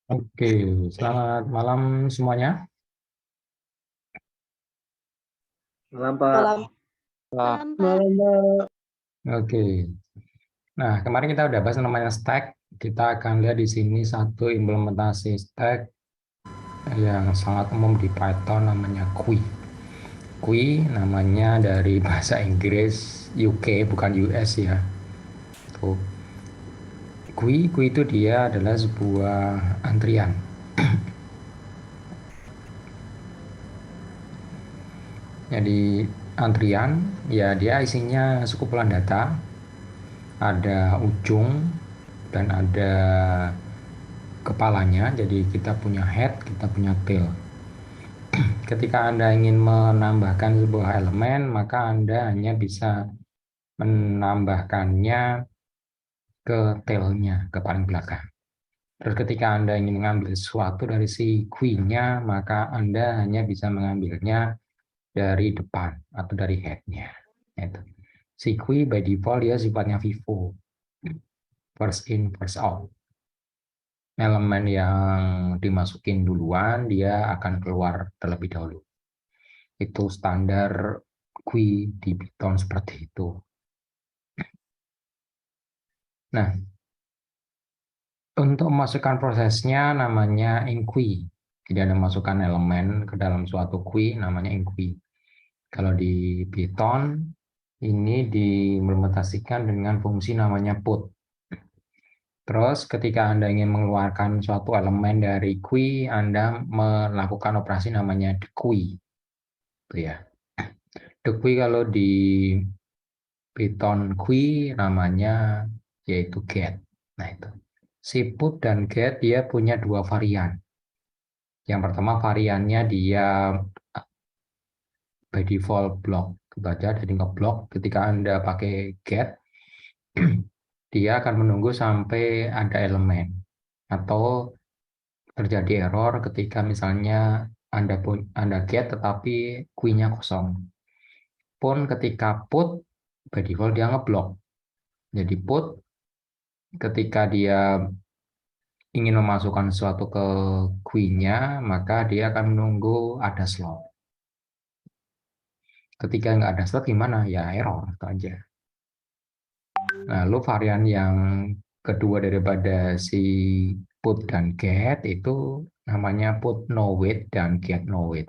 Oke, selamat malam semuanya. Malam, Pak. Malam, malam, Pak. Malam, Pak. Oke, nah kemarin kita udah bahas namanya stack. Kita akan lihat di sini satu implementasi stack yang sangat umum di Python namanya Qui. Qui namanya dari bahasa Inggris UK bukan US ya. Tuh. Qui itu dia adalah sebuah antrian. Jadi antrian ya dia isinya sekumpulan data, ada ujung dan ada kepalanya. Jadi kita punya head, kita punya tail. Ketika Anda ingin menambahkan sebuah elemen, maka Anda hanya bisa menambahkannya ke tailnya, ke paling belakang. Terus ketika Anda ingin mengambil sesuatu dari si queen-nya, maka Anda hanya bisa mengambilnya dari depan atau dari head-nya. Itu. Si queen by default dia sifatnya FIFO, first in, first out. Elemen yang dimasukin duluan, dia akan keluar terlebih dahulu. Itu standar Qui di Python seperti itu. Nah, untuk memasukkan prosesnya namanya enqueue. Jadi ada masukkan elemen ke dalam suatu queue namanya enqueue. Kalau di Python ini diimplementasikan dengan fungsi namanya put. Terus ketika Anda ingin mengeluarkan suatu elemen dari queue, Anda melakukan operasi namanya dequeue. Itu ya. Dequeue kalau di Python queue namanya yaitu get. Nah itu. Si put dan get dia punya dua varian. Yang pertama variannya dia by default block. Itu aja, jadi ngeblok. Ketika Anda pakai get, dia akan menunggu sampai ada elemen. Atau terjadi error ketika misalnya Anda get tetapi queue-nya kosong. Pun ketika put, by default dia ngeblok. Jadi put ketika dia ingin memasukkan sesuatu ke queue-nya, maka dia akan menunggu ada slot. Ketika nggak ada slot gimana? Ya error, itu aja. Lalu varian yang kedua daripada si put dan get itu namanya put no wait dan get no wait.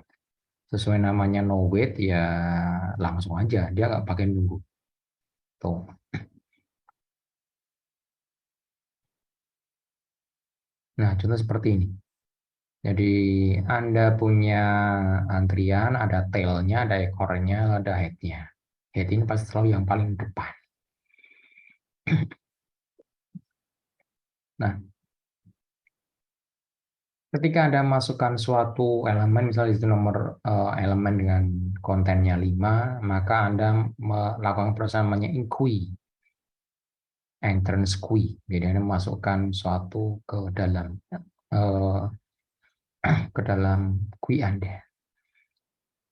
Sesuai namanya no wait ya langsung aja, dia nggak pakai nunggu. Tuh. Nah, contoh seperti ini. Jadi Anda punya antrian, ada tailnya, ada ekornya, ada headnya. Head ini pasti selalu yang paling depan. Nah, ketika Anda masukkan suatu elemen, misalnya itu nomor elemen dengan kontennya 5, maka Anda melakukan proses namanya enqueue, entrance queue. Jadi Anda masukkan suatu uh, ke dalam queue Anda.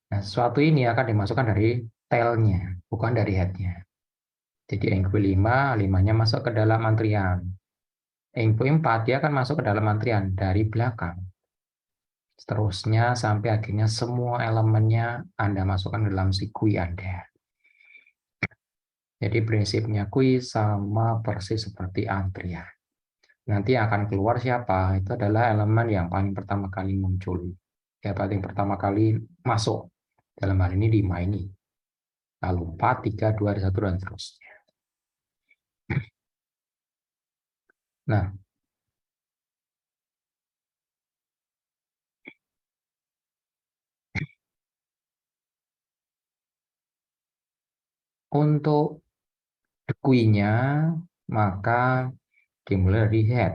Nah, sesuatu ini akan dimasukkan dari tailnya, bukan dari headnya. Jadi enqueue 5, 5-nya masuk ke dalam antrian. Enqueue 4, dia akan masuk ke dalam antrian dari belakang. Seterusnya sampai akhirnya semua elemennya Anda masukkan dalam si queue Anda. Jadi prinsipnya queue sama persis seperti antrian. Nanti akan keluar siapa? Itu adalah elemen yang paling pertama kali muncul. Ya paling pertama kali masuk. Dalam hal ini 5 ini. Lalu 4, 3, 2, 1, dan seterusnya. Nah, untuk queue-nya, maka dimulai dari head.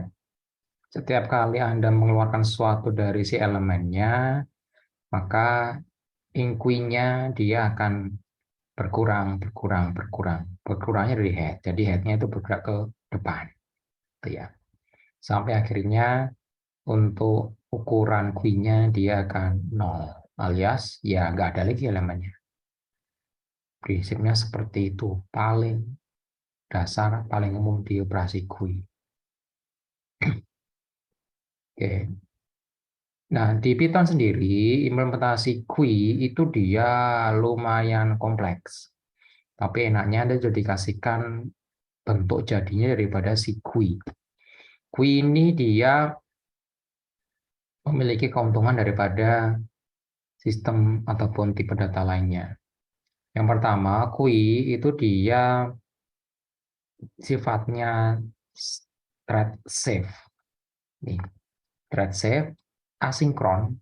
Setiap kali Anda mengeluarkan sesuatu dari si elemennya, maka inquinya dia akan berkurang, berkurang, berkurang. Berkurangnya dari head. Jadi headnya itu bergerak ke depan. Itu ya. Sampai akhirnya untuk ukuran queue-nya dia akan 0. Alias ya nggak ada lagi elemennya. Prinsipnya seperti itu. Paling dasar, paling umum di operasi queue. Oke. Nah, di Python sendiri, implementasi QUI itu dia lumayan kompleks. Tapi enaknya Anda jadi kasihkan bentuk jadinya daripada si QUI. QUI ini dia memiliki keuntungan daripada sistem ataupun tipe data lainnya. Yang pertama, QUI itu dia sifatnya thread safe. Nih, thread safe, asinkron,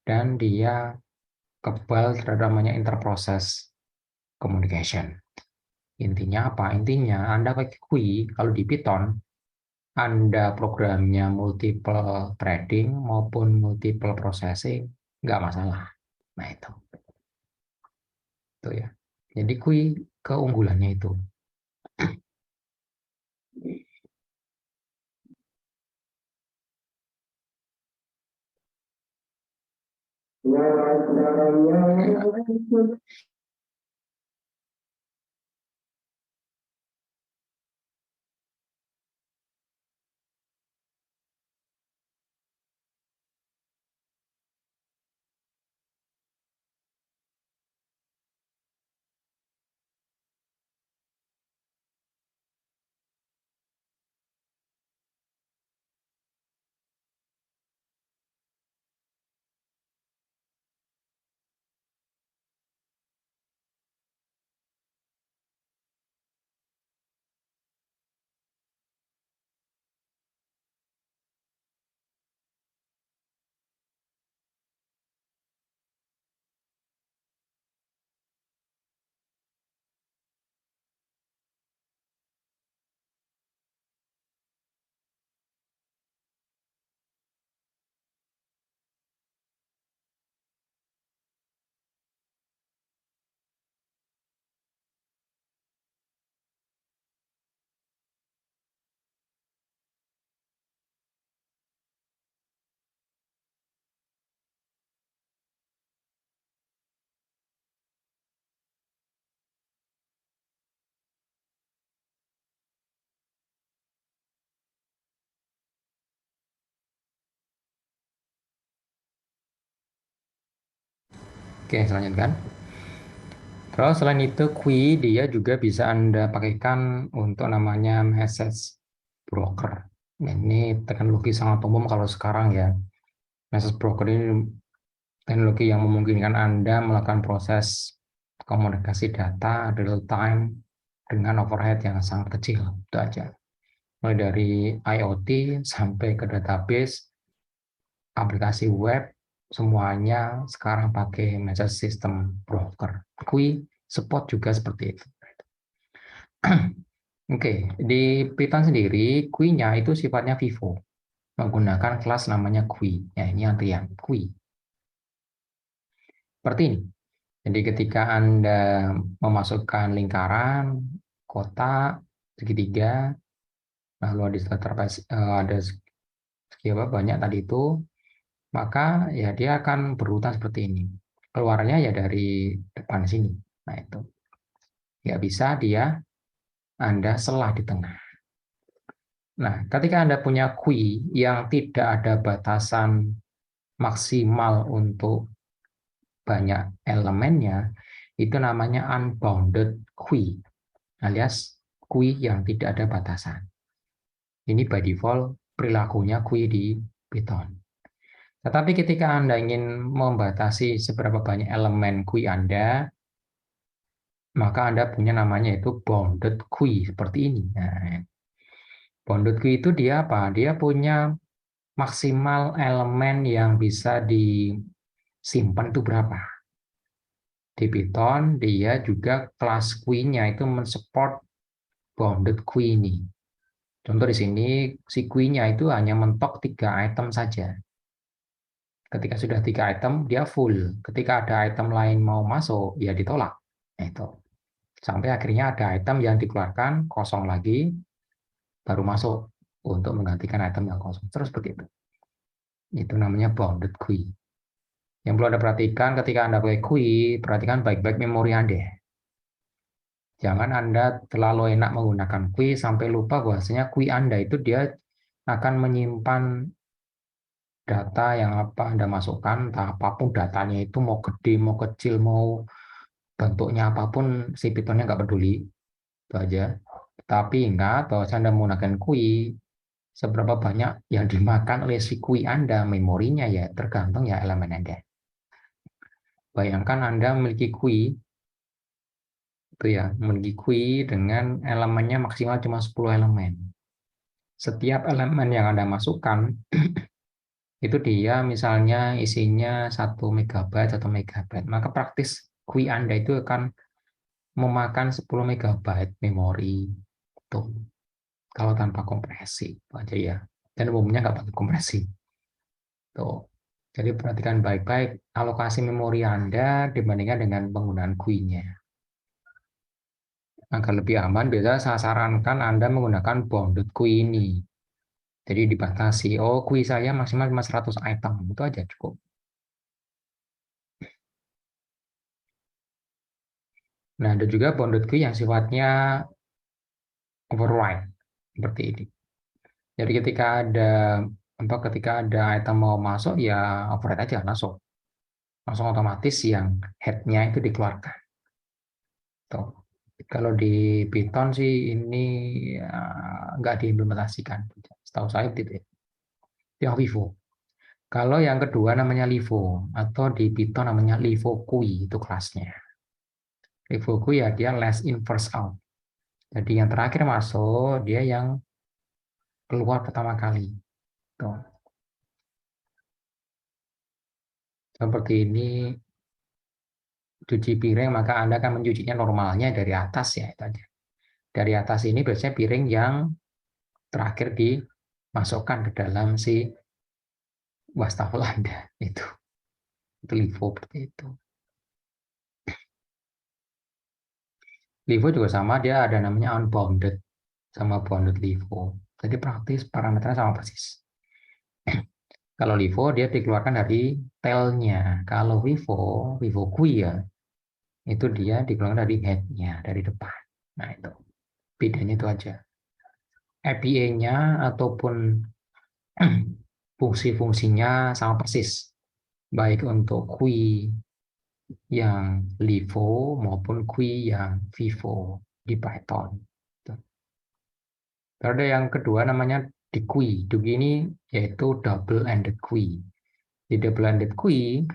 dan dia kebal terhadap namanya interproses communication. Intinya apa? Intinya Anda pakai QUI, kalau di Python, Anda programnya multiple threading maupun multiple processing, nggak masalah. Nah, itu ya. Jadi QUI keunggulannya itu. Oke, selanjutkan. Terus selain itu, QUI dia juga bisa Anda pakaikan untuk namanya message broker. Nah, ini teknologi sangat umum kalau sekarang ya. Message broker ini teknologi yang memungkinkan Anda melakukan proses komunikasi data real time dengan overhead yang sangat kecil. Itu aja. Mulai dari IoT sampai ke database, aplikasi web, semuanya sekarang pakai message system broker. QUI support juga seperti itu. Oke, di Python sendiri, QUI-nya itu sifatnya Vivo, menggunakan kelas namanya QUI. Ya, ini antrian QUI. Seperti ini. Jadi ketika Anda memasukkan lingkaran, kotak, segitiga, lalu ada banyak tadi itu, maka ya dia akan berurutan seperti ini. Keluarnya ya dari depan sini. Nah itu. Nggak bisa dia Anda selah di tengah. Nah, ketika Anda punya QUI yang tidak ada batasan maksimal untuk banyak elemennya, itu namanya unbounded QUI, alias QUI yang tidak ada batasan. Ini by default perilakunya QUI di Python. Tetapi ketika Anda ingin membatasi seberapa banyak elemen QUI Anda, maka Anda punya namanya itu bounded QUI, seperti ini. Nah, bounded QUI itu dia apa? Dia punya maksimal elemen yang bisa disimpan itu berapa. Di Python, dia juga kelas QUI-nya itu mensupport bounded QUI ini. Contoh di sini, si QUI-nya itu hanya mentok 3 item saja. Ketika sudah 3 item, dia full. Ketika ada item lain mau masuk, ya ditolak. Nah, itu. Sampai akhirnya ada item yang dikeluarkan, kosong lagi, baru masuk untuk menggantikan item yang kosong. Terus begitu. Itu namanya bounded QUI. Yang perlu Anda perhatikan ketika Anda pakai QUI, perhatikan baik-baik memori Anda. Jangan Anda terlalu enak menggunakan QUI sampai lupa bahwasanya QUI Anda itu dia akan menyimpan data yang apa Anda masukkan, entah apapun datanya itu mau gede, mau kecil, mau bentuknya apapun, si Python-nya nggak peduli, itu aja. Tapi ingat bahwa Anda menggunakan GUI, seberapa banyak yang dimakan oleh si GUI Anda, memorinya ya tergantung ya elemen Anda. Bayangkan Anda memiliki GUI, itu ya, memiliki GUI dengan elemennya maksimal cuma 10 elemen. Setiap elemen yang Anda masukkan, itu dia misalnya isinya 1 megabyte, 1 megabyte. Maka praktis GUI Anda itu akan memakan 10 megabyte memori. Tuh, kalau tanpa kompresi aja ya. Dan umumnya nggak pakai kompresi. Tuh. Jadi perhatikan baik-baik alokasi memori Anda dibandingkan dengan penggunaan GUI-nya. Agar lebih aman, biasanya saya sarankan Anda menggunakan bounded GUI ini. Jadi dibatasi, oh GUI saya maksimal 100 item, itu aja cukup. Nah, ada juga bounded GUI yang sifatnya override, seperti ini. Jadi ketika ada item mau masuk, ya override aja langsung otomatis yang head-nya itu dikeluarkan. Tuh. Kalau di Python sih ini ya, nggak diimplementasikan. Setahu saya gitu ya. Yang Vivo. Kalau yang kedua namanya Livo, atau di Python namanya Livo GUI, itu kelasnya. Livo GUI ya dia last in first out. Jadi yang terakhir masuk, dia yang keluar pertama kali. Tuh. Seperti ini, cuci piring, maka Anda akan mencucinya normalnya dari atas ya. Itu aja. Dari atas ini biasanya piring yang terakhir dimasukkan ke dalam si wastafel Anda. Itu Livo seperti itu. Livo juga sama, dia ada namanya unbounded sama bounded Livo. Jadi praktis parameternya sama persis. Kalau Livo dia dikeluarkan dari tail-nya. Kalau Vivo GUI ya, itu dia dikeluarkan dari head-nya, dari depan. Nah itu, bedanya itu aja. API-nya ataupun fungsi-fungsinya sama persis. Baik untuk GUI yang Livo maupun GUI yang Vivo di Python. Ada yang kedua namanya DQueue. DQueue ini yaitu double-ended GUI. Di double-ended GUI,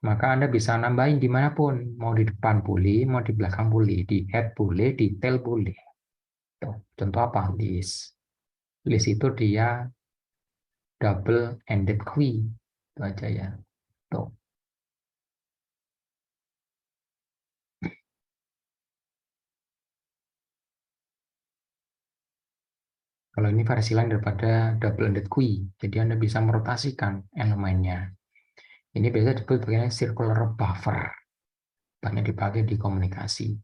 maka Anda bisa nambahin dimanapun. Mau di depan boleh, mau di belakang boleh. Di head boleh, di tail boleh. Tuh, contoh apa? List. List itu dia double-ended GUI. Itu aja ya. Tuh. Kalau ini versi lain daripada double-ended GUI. Jadi Anda bisa merotasikan elemennya. Ini biasa disebut sebagai circular buffer. Banyak dipakai di komunikasi.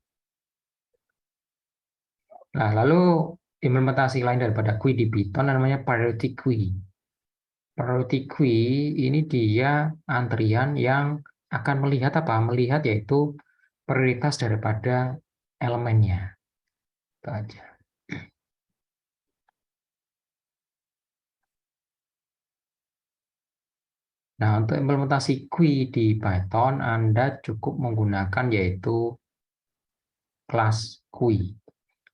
Nah, lalu implementasi lain daripada GUI di Python namanya priority GUI. Priority GUI ini dia antrian yang akan melihat apa? Melihat yaitu prioritas daripada elemennya. Itu aja. Nah, untuk implementasi GUI di Python, Anda cukup menggunakan yaitu kelas GUI.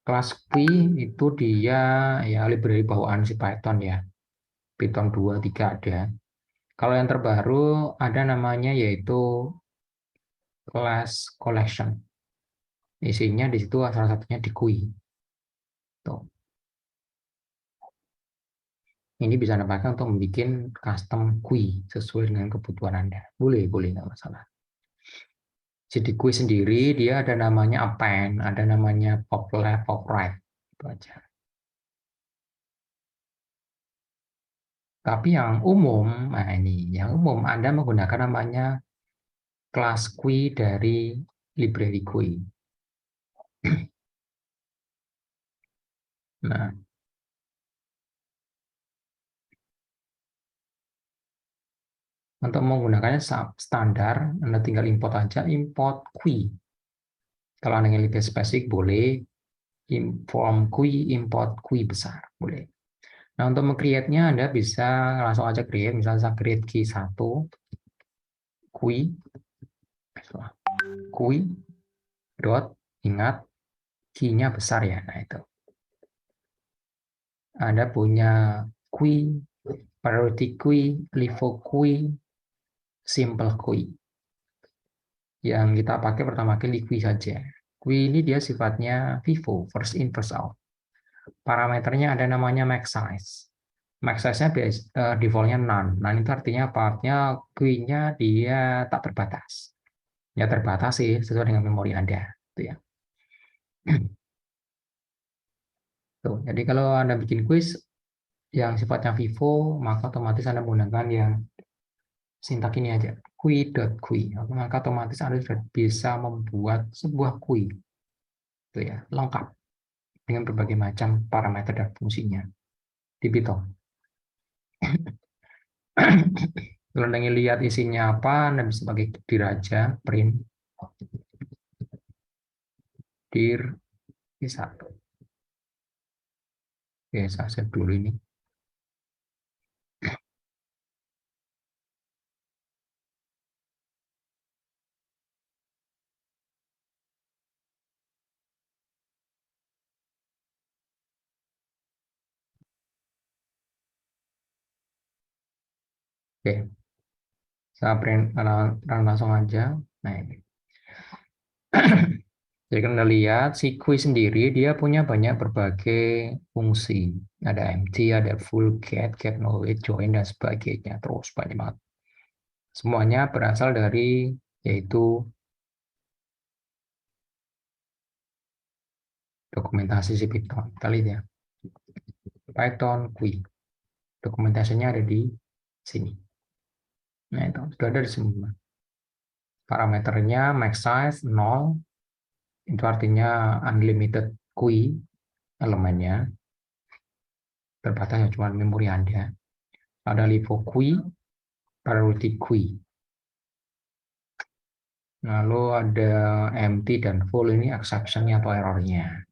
Kelas GUI itu dia ya library bawaan si Python ya. Python 2, 3 ada. Kalau yang terbaru ada namanya yaitu class collection. Isinya di situ salah satunya di GUI. Tuh. Ini bisa Anda pakai untuk membuat custom GUI sesuai dengan kebutuhan Anda. Boleh, nggak masalah. Jadi GUI sendiri dia ada namanya append, ada namanya pop left, pop right. Itu aja. Tapi yang umum, nah ini, yang umum Anda menggunakan namanya kelas GUI dari library GUI. Nah, untuk menggunakannya standar, Anda tinggal import aja, import GUI. Kalau Anda ingin lebih spesifik, boleh from GUI, import GUI besar. Boleh. Nah, untuk meng-create-nya Anda bisa langsung aja create, misalnya saya create key 1, kui, dot, ingat, key-nya besar ya. Nah, itu. Anda punya kui, priority kui, LIFO kui, simple kui. Yang kita pakai pertama kali kui saja. Kui ini dia sifatnya FIFO, first in, first out. Parameternya ada namanya max size. Max size-nya default-nya none. None itu artinya apa? Artinya kui-nya dia tak terbatas. Ya terbatas sih, sesuai dengan memori Anda. Itu ya. Tuh, jadi kalau Anda bikin quiz yang sifatnya vivo, maka otomatis Anda menggunakan yang sintak ini aja, kui.kui. Maka otomatis Anda sudah bisa membuat sebuah kui. Itu ya, lengkap dengan berbagai macam parameter dan fungsinya di Python. Kalau Anda ingin lihat isinya apa, Anda bisa pakai dir aja, print dir satu. Oke, saya save dulu ini. Oke, saya print langsung aja. Nah, ini. Jadi kan Anda lihat si kui sendiri dia punya banyak berbagai fungsi. Ada empty, ada full, get, get knowledge, join dan sebagainya. Terus banyak banget. Semuanya berasal dari yaitu dokumentasi si Python. Kita lihat ya. Python kui. Dokumentasinya ada di sini. Nah, itu sudah ada di semua. Parameternya max size 0. Itu artinya unlimited kui elemennya. Terbatasnya cuma memori Anda. Ada LIFO kui, priority kui. Lalu ada empty dan full, ini exception-nya atau error-nya.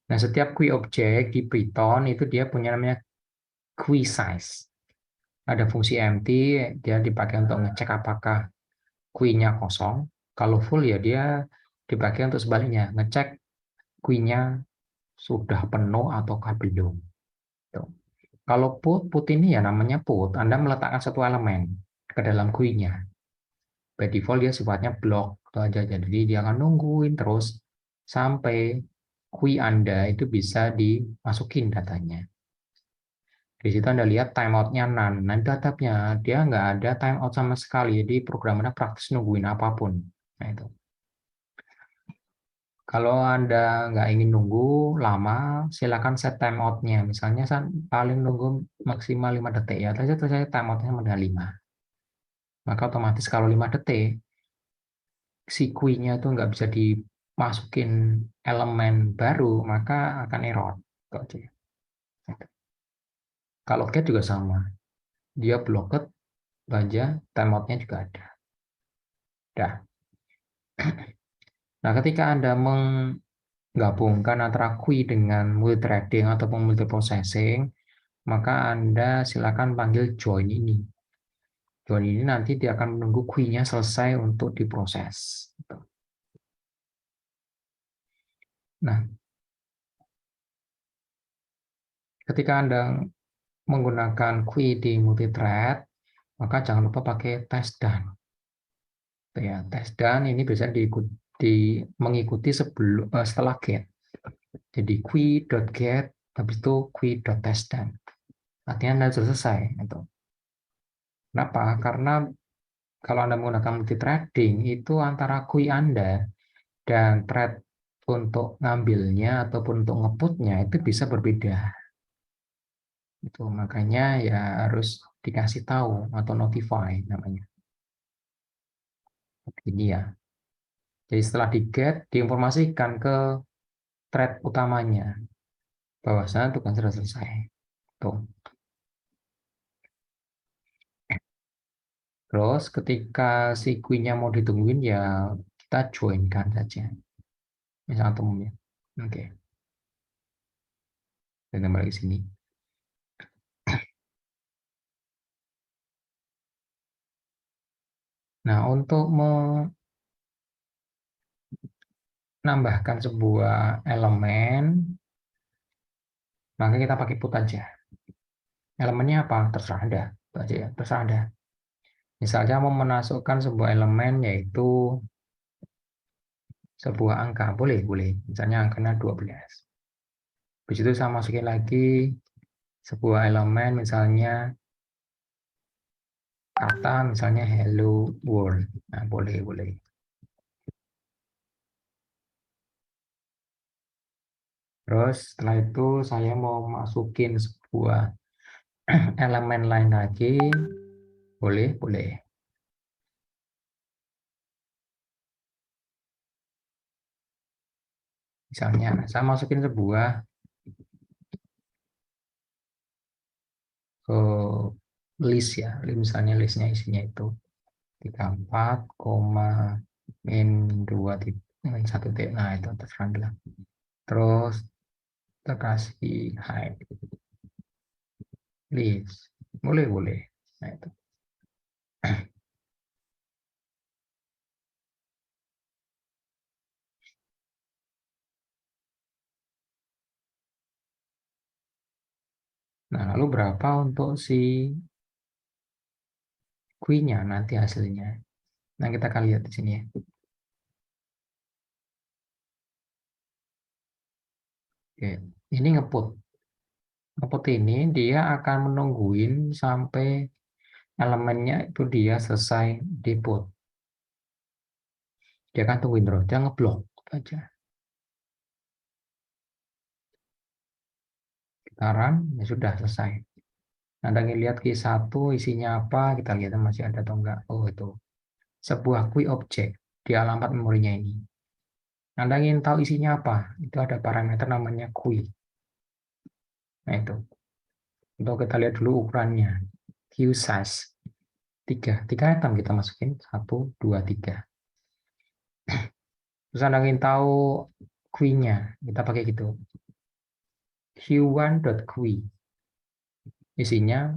Nah, setiap kui objek di Python itu dia punya namanya kui size. Ada fungsi empty, dia dipakai untuk ngecek apakah kui-nya kosong. Kalau full ya dia dipakai untuk sebaliknya, ngecek kui-nya sudah penuh ataukah belum. Tuh. Kalau put ini ya namanya put, Anda meletakkan satu elemen ke dalam kui-nya. By default dia sifatnya block itu aja, jadi dia akan nungguin terus sampai kui Anda itu bisa dimasukin datanya. Di situ Anda lihat timeout-nya none. Nah, datanya dia nggak ada timeout sama sekali, jadi programnya praktis nungguin apapun. Nah, itu. Kalau Anda nggak ingin nunggu lama, silakan set timeout-nya. Misalnya paling nunggu maksimal 5 detik ya, terus saya timeout-nya sama dengan 5. Maka otomatis kalau 5 detik, si kui-nya itu nggak bisa dimasukin elemen baru, maka akan error. Kalau get juga sama. Dia blocked aja, timeout-nya juga ada. Dah. Nah, ketika Anda menggabungkan antara kui dengan multithreading ataupun multiprocessing, maka Anda silakan panggil join ini. Join ini nanti dia akan menunggu kui-nya selesai untuk diproses. Nah, ketika Anda menggunakan kui di multithread, maka jangan lupa pakai test done. Ya, test done ini bisa mengikuti setelah get. Jadi kui.get, habis itu kui.testDone. Artinya Anda sudah selesai. Gitu. Kenapa? Karena kalau Anda menggunakan multithreading, itu antara kui Anda dan thread untuk ngambilnya ataupun untuk ngeputnya itu bisa berbeda. Itu makanya ya harus dikasih tahu atau notify namanya. Ini ya. Jadi setelah di get, diinformasikan ke thread utamanya bahwasanya tugas sudah selesai. Tuh. Terus ketika si queen-nya mau ditungguin ya kita join-kan saja. Misalnya umumnya. Oke. Dan kembali ke sini. Nah, untuk menambahkan sebuah elemen, maka kita pakai put aja. Elemennya apa? Terserah Anda. Itu aja ya, terserah Anda. Misalnya mau memasukkan sebuah elemen yaitu sebuah angka, boleh. Misalnya angkanya 12. Habis itu saya masukin lagi sebuah elemen, misalnya kata, misalnya hello world. Nah, boleh. Terus setelah itu saya mau masukin sebuah elemen lain lagi, boleh. Misalnya saya masukin sebuah list ya, misalnya listnya isinya itu 34, min 2 min 1 titik. Nah, itu terserah. Terus kita kasih hide list, boleh. Nah, itu. Nah, lalu berapa untuk si queen-nya nanti hasilnya. Nah, kita akan lihat di sini ya. Oke, ini ngeput. Ngeput ini dia akan menungguin sampai elemennya itu dia selesai di put. Dia akan tungguin terus, dia ngeblok aja. Kita run, ya sudah selesai. Anda ingin lihat Q1 isinya apa, kita lihat masih ada atau enggak. Oh, itu sebuah queue object di alamat memorinya ini. Anda ingin tahu isinya apa, itu ada parameter namanya queue. Nah, itu. Untuk kita lihat dulu ukurannya. Queue size. 3 item kita masukin. 1, 2, 3. Terus Anda ingin tahu queue-nya, kita pakai gitu. Q1.queue. Isinya,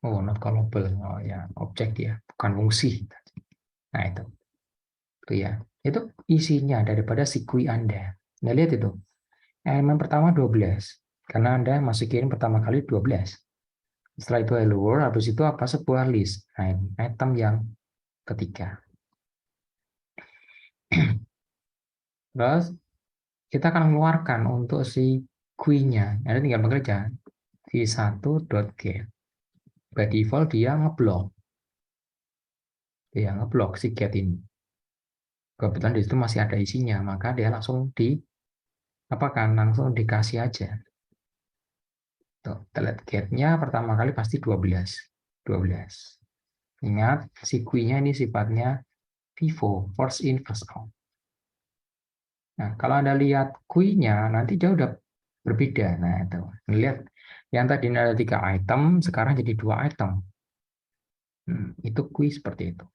oh, not callable. Oh ya, objek dia, bukan fungsi. Nah, itu ya. Itu isinya daripada si queue Anda. Nah, lihat itu. Elemen pertama 12. Karena Anda masukin pertama kali 12. Setelah itu hello world, habis itu apa? Sebuah list. Nah, ini item yang ketiga. Terus kita akan mengeluarkan untuk si queue-nya. Anda tinggal bekerja v1.get. By default dia ngeblok. Dia ngeblok si get ini. Kebetulan di situ masih ada isinya, maka dia langsung langsung dikasih aja. Tuh, get-nya pertama kali pasti 12. Ingat, si queue-nya ini sifatnya FIFO, first in, first out. Nah, kalau Anda lihat queue-nya, nanti dia udah berbeda. Nah, itu. Lihat, yang tadi ada 3 item, sekarang jadi 2 item. Itu queue seperti itu.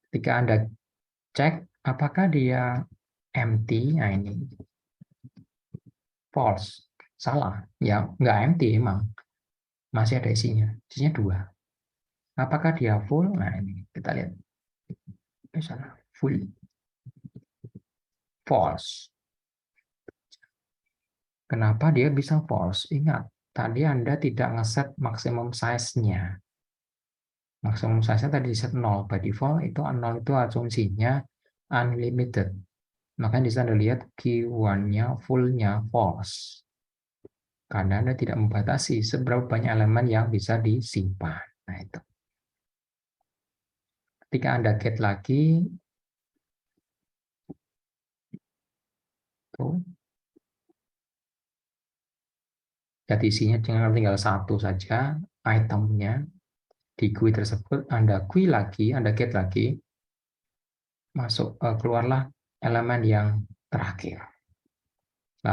Ketika Anda cek, apakah dia empty? Nah, ini false. Salah. Ya, nggak empty emang. Masih ada isinya. Isinya 2. Apakah dia full? Nah, ini kita lihat. Misalnya full. False. Kenapa dia bisa false? Ingat, tadi Anda tidak ngeset maksimum size-nya. Maksimum size-nya tadi set 0. By default, itu 0 itu asumsinya unlimited. Makanya di sana Anda lihat Q1-nya full-nya false. Karena Anda tidak membatasi seberapa banyak elemen yang bisa disimpan. Nah, itu. Ketika Anda get lagi, tuh, jadi isinya tinggal 1 saja, itemnya di queue tersebut, Anda queue lagi, Anda get lagi, masuk keluarlah elemen yang terakhir.